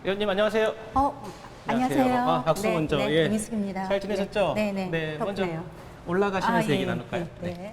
의원님 안녕하세요. 안녕하세요. 박수 먼저. 네, 예. 김희숙입니다. 잘 지내셨죠? 네, 먼저 덕분에요. 올라가시면서 얘기 예, 나눌까요? 예, 네.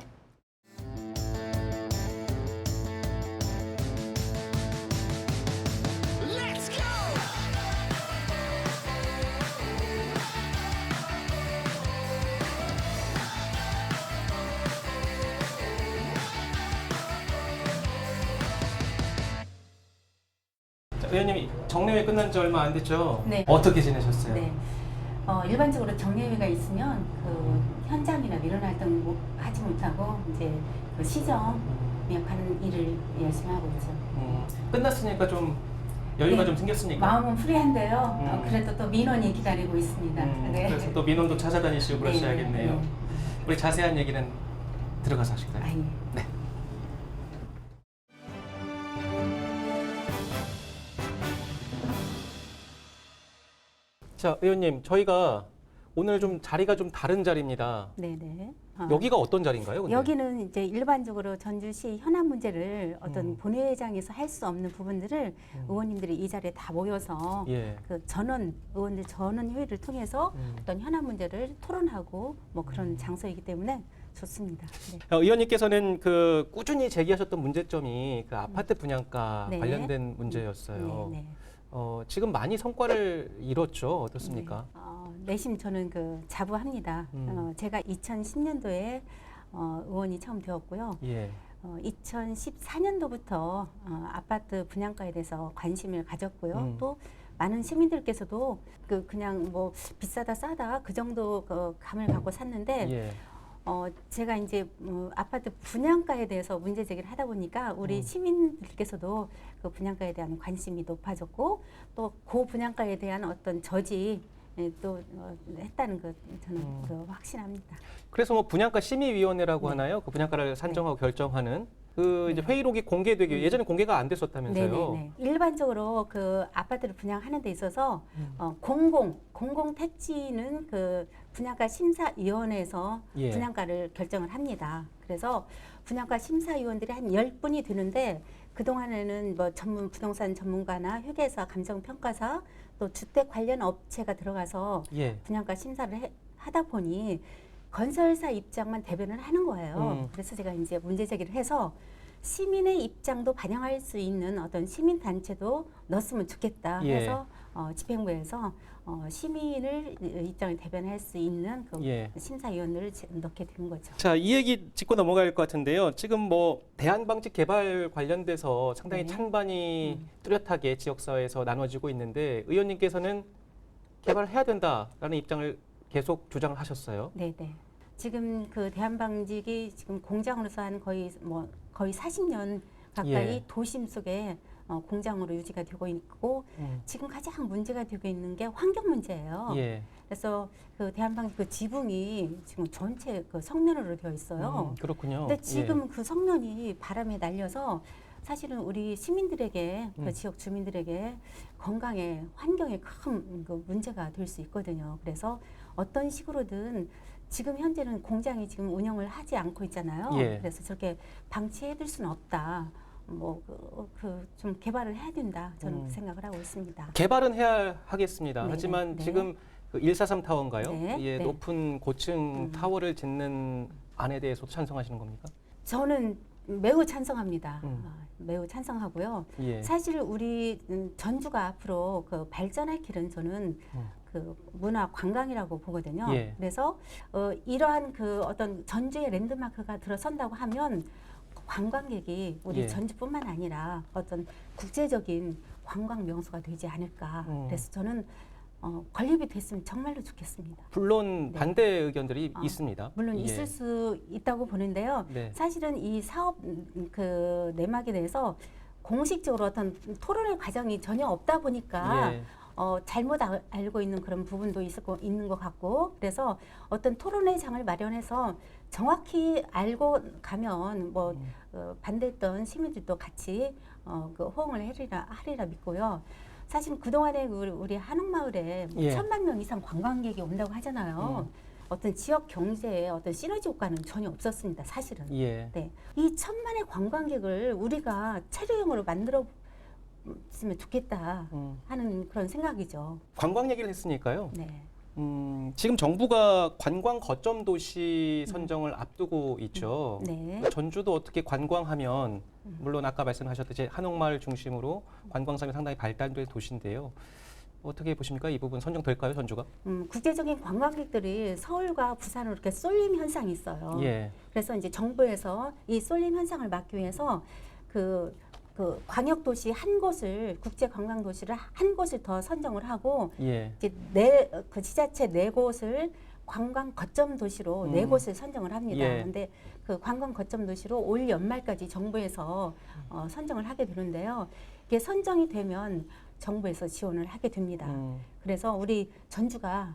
자, 의원님이 정례회 끝난 지 얼마 안 됐죠? 네. 어떻게 지내셨어요? 네. 일반적으로 정례회가 있으면 그 현장이나 이런 활동 하지 못하고 이제 그 시정 미역하는 일을 열심히 하고 있죠. 끝났으니까 좀 여유가 네. 좀 생겼으니까. 마음은 풀이한데요. 음. 그래도 또 민원이 기다리고 있습니다. 네. 그래서 또 민원도 찾아다니시고 그러셔야겠네요. 네. 우리 자세한 얘기는 들어가서 하실까요? 예. 네. 자, 의원님, 저희가 오늘 좀 자리가 좀 다른 자리입니다. 네네. 여기가 어떤 자리인가요? 근데? 여기는 이제 일반적으로 전주시 현안 문제를 어떤 음. 본회의장에서 할 수 없는 부분들을 의원님들이 이 자리에 다 모여서 예. 그 의원들 전원 회의를 통해서 어떤 현안 문제를 토론하고 뭐 그런 장소이기 때문에 좋습니다. 네. 의원님께서는 그 꾸준히 제기하셨던 문제점이 그 아파트 분양가 네. 관련된 문제였어요. 네, 네. 지금 많이 성과를 이뤘죠? 어떻습니까? 내심 저는 그 자부합니다. 제가 2010년도에 의원이 처음 되었고요. 예. 2014년도부터 아파트 분양가에 대해서 관심을 가졌고요. 음. 또 많은 시민들께서도 그냥 뭐 비싸다 싸다 그 정도 그 감을 갖고 샀는데 예. 제가 이제 아파트 분양가에 대해서 문제 제기를 하다 보니까 우리 시민들께서도 그 분양가에 대한 관심이 높아졌고 또 그 분양가에 대한 어떤 저지 또 했다는 거 저는 그 확신합니다. 그래서 뭐 분양가 심의위원회라고 네. 하나요? 그 분양가를 산정하고 결정하는 그 이제 회의록이 공개되기 예전에 공개가 안 됐었다면서요? 네네네. 일반적으로 그 아파트를 분양하는 데 있어서 공공 택지는 그 분양가 심사위원회에서 예. 분양가를 결정을 합니다. 그래서 분양가 심사위원들이 한 10분이 되는데 그동안에는 뭐 부동산 전문가나 회계사, 감정평가사 또 주택 관련 업체가 들어가서 예. 분양가 심사를 하다 보니 건설사 입장만 대변을 하는 거예요. 그래서 제가 이제 문제 제기를 해서 시민의 입장도 반영할 수 있는 어떤 시민 단체도 넣었으면 좋겠다 예. 해서 집행부에서 시민을 입장을 대변할 수 있는 그 예. 심사위원을 넣게 된 거죠. 자, 이 얘기 짚고 넘어갈 것 같은데요. 지금 뭐 대한방직 개발 관련돼서 상당히 네. 찬반이 뚜렷하게 지역사회에서 나눠지고 있는데 의원님께서는 개발해야 된다라는 입장을 계속 주장을 하셨어요. 네네. 지금 그 대한방직이 지금 공장으로서 한 거의 40년 가까이 예. 도심 속에 공장으로 유지가 되고 있고 지금 가장 문제가 되고 있는 게 환경 문제예요. 예. 그래서 그 대한방직 그 지붕이 지금 전체 그 성면으로 되어 있어요. 그렇군요. 근데 지금 그 성면이 바람에 날려서 사실은 우리 시민들에게 그 지역 주민들에게 건강에 환경에 큰 그 문제가 될 수 있거든요. 그래서 어떤 식으로든 지금 현재는 공장이 지금 운영을 하지 않고 있잖아요. 예. 그래서 저렇게 방치해둘 수는 없다. 뭐 좀 개발을 해야 된다. 저는 그 생각을 하고 있습니다. 개발은 해야 하겠습니다. 네, 하지만 네. 지금 그 143 타워인가요? 네, 예, 네. 높은 고층 타워를 짓는 안에 대해서도 찬성하시는 겁니까? 저는 매우 찬성합니다. 음. 매우 찬성하고요. 예. 사실 우리 전주가 앞으로 그 발전할 길은 저는 그 문화 관광이라고 보거든요. 예. 그래서 이러한 그 어떤 전주의 랜드마크가 들어선다고 하면 관광객이 우리 예. 전주뿐만 아니라 어떤 국제적인 관광 명소가 되지 않을까. 그래서 저는 건립이 됐으면 정말로 좋겠습니다. 물론 네. 반대 의견들이 있습니다. 물론 예. 있을 수 있다고 보는데요. 네. 사실은 이 사업 그 내막에 대해서 공식적으로 어떤 토론의 과정이 전혀 없다 보니까 예. 잘못 알고 있는 그런 부분도 있는 것 같고 그래서 어떤 토론회 장을 마련해서 정확히 알고 가면 뭐 반대했던 시민들도 같이 그 호응을 하리라 믿고요. 사실 그동안에 우리 한옥마을에 뭐 예. 1,000만 명 이상 관광객이 온다고 하잖아요. 어떤 지역 경제에 어떤 시너지 효과는 전혀 없었습니다. 사실은. 예. 네. 이 1,000만의 관광객을 우리가 체류형으로 만들어 있으면 좋겠다 하는 그런 생각이죠. 관광 얘기를 했으니까요. 네. 지금 정부가 관광 거점 도시 선정을 앞두고 있죠. 네. 전주도 어떻게 관광하면 물론 아까 말씀하셨듯이 한옥마을 중심으로 관광산이 상당히 발달된 도시인데요. 어떻게 보십니까? 이 부분 선정될까요, 전주가? 국제적인 관광객들이 서울과 부산으로 이렇게 쏠림 현상이 있어요. 예. 그래서 이제 정부에서 이 쏠림 현상을 막기 위해서 그 광역 도시 한 곳을 국제 관광 도시를 한 곳을 더 선정을 하고 예. 이제 그 지자체 네 곳을 관광 거점 도시로 네 곳을 선정을 합니다. 예. 근데 그 관광 거점 도시로 올 연말까지 정부에서 선정을 하게 되는데요. 이게 선정이 되면 정부에서 지원을 하게 됩니다. 그래서 우리 전주가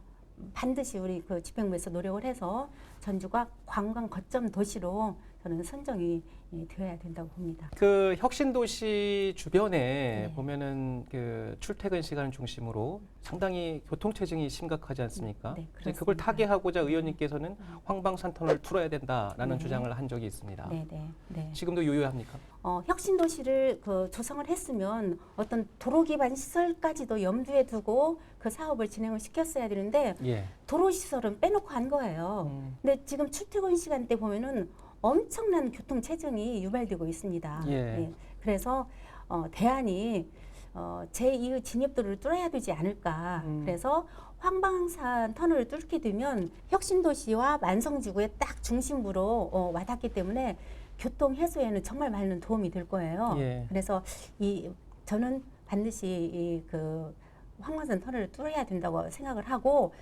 반드시 우리 그 집행부에서 노력을 해서 전주가 관광 거점 도시로 저는 선정이 되어야 된다고 봅니다. 그 혁신도시 주변에 네. 보면은 그 출퇴근 시간을 중심으로 상당히 교통체증이 심각하지 않습니까? 네, 그걸 그렇습니다. 타개하고자 의원님께서는 황방산 터널을 뚫어야 된다라는 네. 주장을 한 적이 있습니다. 네. 지금도 유효합니까? 혁신 도시를 그 조성을 했으면 어떤 도로 기반 시설까지도 염두에 두고 그 사업을 진행을 시켰어야 되는데 예. 도로 시설은 빼놓고 한 거예요. 근데 지금 출퇴근 시간대 보면은 엄청난 교통 체증이 유발되고 있습니다. 예. 그래서 대안이 제2의 진입도를 뚫어야 되지 않을까. 그래서 황방산 터널을 뚫게 되면 혁신도시와 만성지구의 딱 중심부로 와닿기 때문에 교통 해소에는 정말 많은 도움이 될 거예요. 예. 그래서 저는 반드시 그 황방산 터널을 뚫어야 된다고 생각을 하고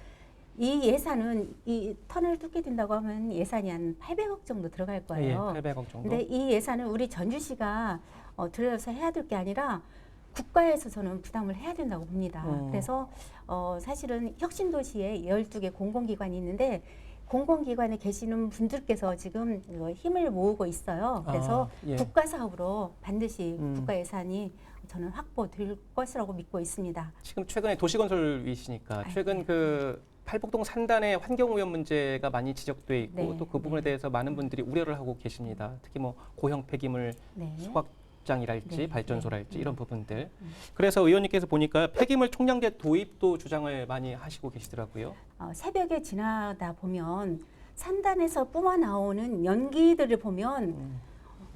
이 예산은 이 터널을 뚫게 된다고 하면 예산이 한 800억 정도 들어갈 거예요. 예, 800억 정도. 근데 이 예산을 우리 전주시가 들여서 해야 될 게 아니라 국가에서 저는 부담을 해야 된다고 봅니다. 그래서 사실은 혁신도시에 12개 공공기관이 있는데 공공기관에 계시는 분들께서 지금 힘을 모으고 있어요. 그래서 예. 국가 사업으로 반드시 국가 예산이 저는 확보될 것이라고 믿고 있습니다. 지금 최근에 도시건설위시니까 최근 네. 그 팔복동 산단의 환경오염 문제가 많이 지적돼 있고 네, 또 그 부분에 대해서 많은 분들이 우려를 하고 계십니다. 특히 뭐 고형 폐기물 네. 소각장이랄지 네, 발전소랄지 네. 이런 부분들. 그래서 의원님께서 보니까 폐기물 총량제 도입도 주장을 많이 하시고 계시더라고요. 새벽에 지나다 보면 산단에서 뿜어 나오는 연기들을 보면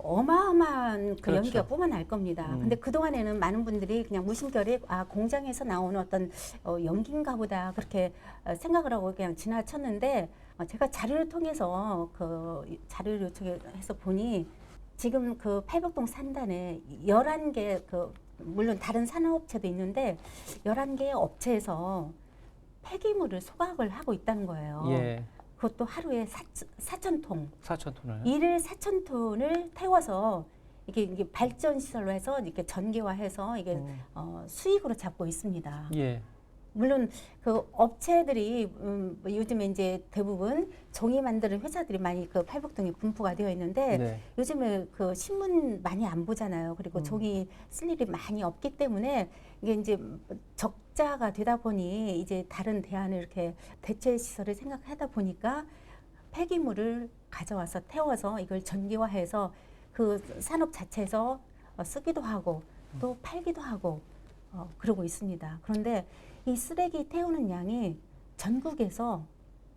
어마어마한 그 그렇죠. 연기가 뿜어날 겁니다. 근데 그동안에는 많은 분들이 그냥 무심결에 공장에서 나오는 어떤 연기인가 보다 그렇게 생각을 하고 그냥 지나쳤는데 제가 자료를 통해서 그 자료를 요청해서 보니 지금 그 팔복동 산단에 11개 물론 다른 산업체도 있는데 11개의 업체에서 폐기물을 소각을 하고 있다는 거예요. 예. 그것도 하루에 4,000톤. 4,000톤을. 이를 4,000톤을 태워서 이게 발전 시설로 해서 이렇게 전기화해서 이게 수익으로 잡고 있습니다. 예. 물론 그 업체들이 요즘에 이제 대부분 종이 만드는 회사들이 많이 그 팔복동에 분포가 되어 있는데 네. 요즘에 그 신문 많이 안 보잖아요. 그리고 종이 쓸 일이 많이 없기 때문에 이게 이제 적자가 되다 보니 이제 다른 대안을 이렇게 대체 시설을 생각하다 보니까 폐기물을 가져와서 태워서 이걸 전기화해서 그 산업 자체에서 쓰기도 하고 또 팔기도 하고 그러고 있습니다. 그런데 이 쓰레기 태우는 양이 전국에서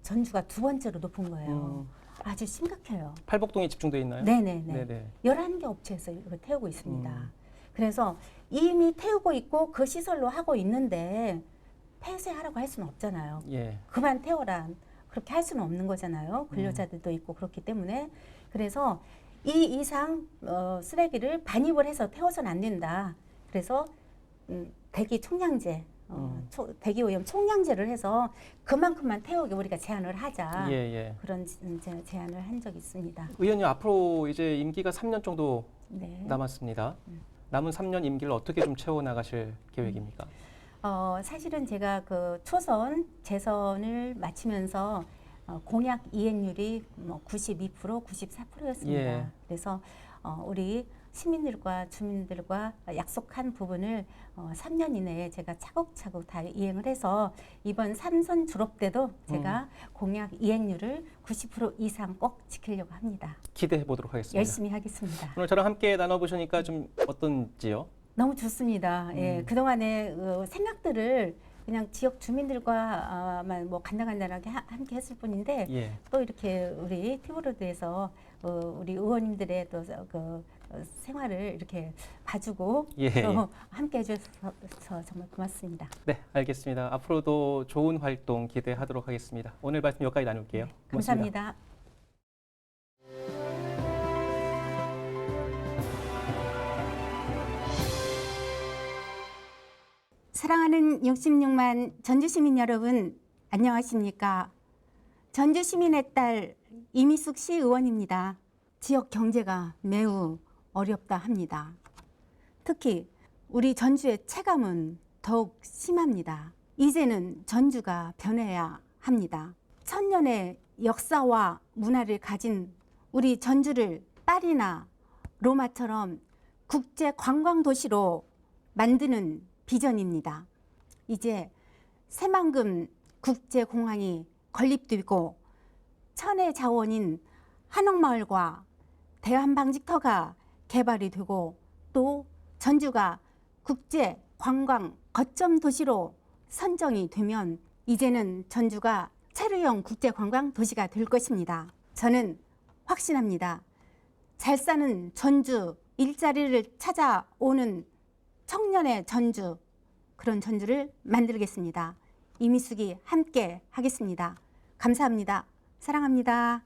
전주가 두 번째로 높은 거예요. 아주 심각해요. 팔복동에 집중돼 있나요? 네네네. 네네. 11개 업체에서 이걸 태우고 있습니다. 그래서 이미 태우고 있고 그 시설로 하고 있는데 폐쇄하라고 할 수는 없잖아요. 예. 그만 태워라. 그렇게 할 수는 없는 거잖아요. 근로자들도 있고 그렇기 때문에. 그래서 이 이상 쓰레기를 반입을 해서 태워서는 안 된다. 그래서 대기 총량제, 대기 오염 총량제를 해서 그만큼만 태우게 우리가 제한을 하자. 예, 예. 그런 제안을 한 적이 있습니다. 의원님 앞으로 이제 임기가 3년 정도 네. 남았습니다. 남은 3년 임기를 어떻게 좀 채워 나가실 계획입니까? 사실은 제가 그 초선 재선을 마치면서 공약 이행률이 92%, 94%였습니다. 예. 그래서 우리 시민들과 주민들과 약속한 부분을 3년 이내에 제가 차곡차곡 다 이행을 해서 이번 3선 졸업 때도 제가 공약 이행률을 90% 이상 꼭 지키려고 합니다. 기대해 보도록 하겠습니다. 열심히 하겠습니다. 오늘 저랑 함께 나눠보시니까 좀 어떤지요? 너무 좋습니다. 예, 그동안의 생각들을 그냥 지역 주민들과만 뭐 간단하게 함께 했을 뿐인데 예. 또 이렇게 우리 티브로드에서 우리 의원님들의 또 생활을 이렇게 봐주고 예. 또 함께 해주셔서 정말 고맙습니다. 네, 알겠습니다. 앞으로도 좋은 활동 기대하도록 하겠습니다. 오늘 말씀 여기까지 나눌게요. 네, 고맙습니다. 감사합니다. 사랑하는 66만 전주시민 여러분, 안녕하십니까? 전주시민의 딸 이미숙 시의원입니다. 지역 경제가 매우 어렵다 합니다. 특히 우리 전주의 체감은 더욱 심합니다. 이제는 전주가 변해야 합니다. 천년의 역사와 문화를 가진 우리 전주를 파리나 로마처럼 국제 관광 도시로 만드는 비전입니다. 이제 새만금 국제공항이 건립되고 천혜 자원인 한옥마을과 대한방직터가 개발이 되고 또 전주가 국제 관광 거점 도시로 선정이 되면 이제는 전주가 체류형 국제 관광 도시가 될 것입니다. 저는 확신합니다. 잘 사는 전주, 일자리를 찾아오는 청년의 전주, 그런 전주를 만들겠습니다. 이미숙이 함께 하겠습니다. 감사합니다. 사랑합니다.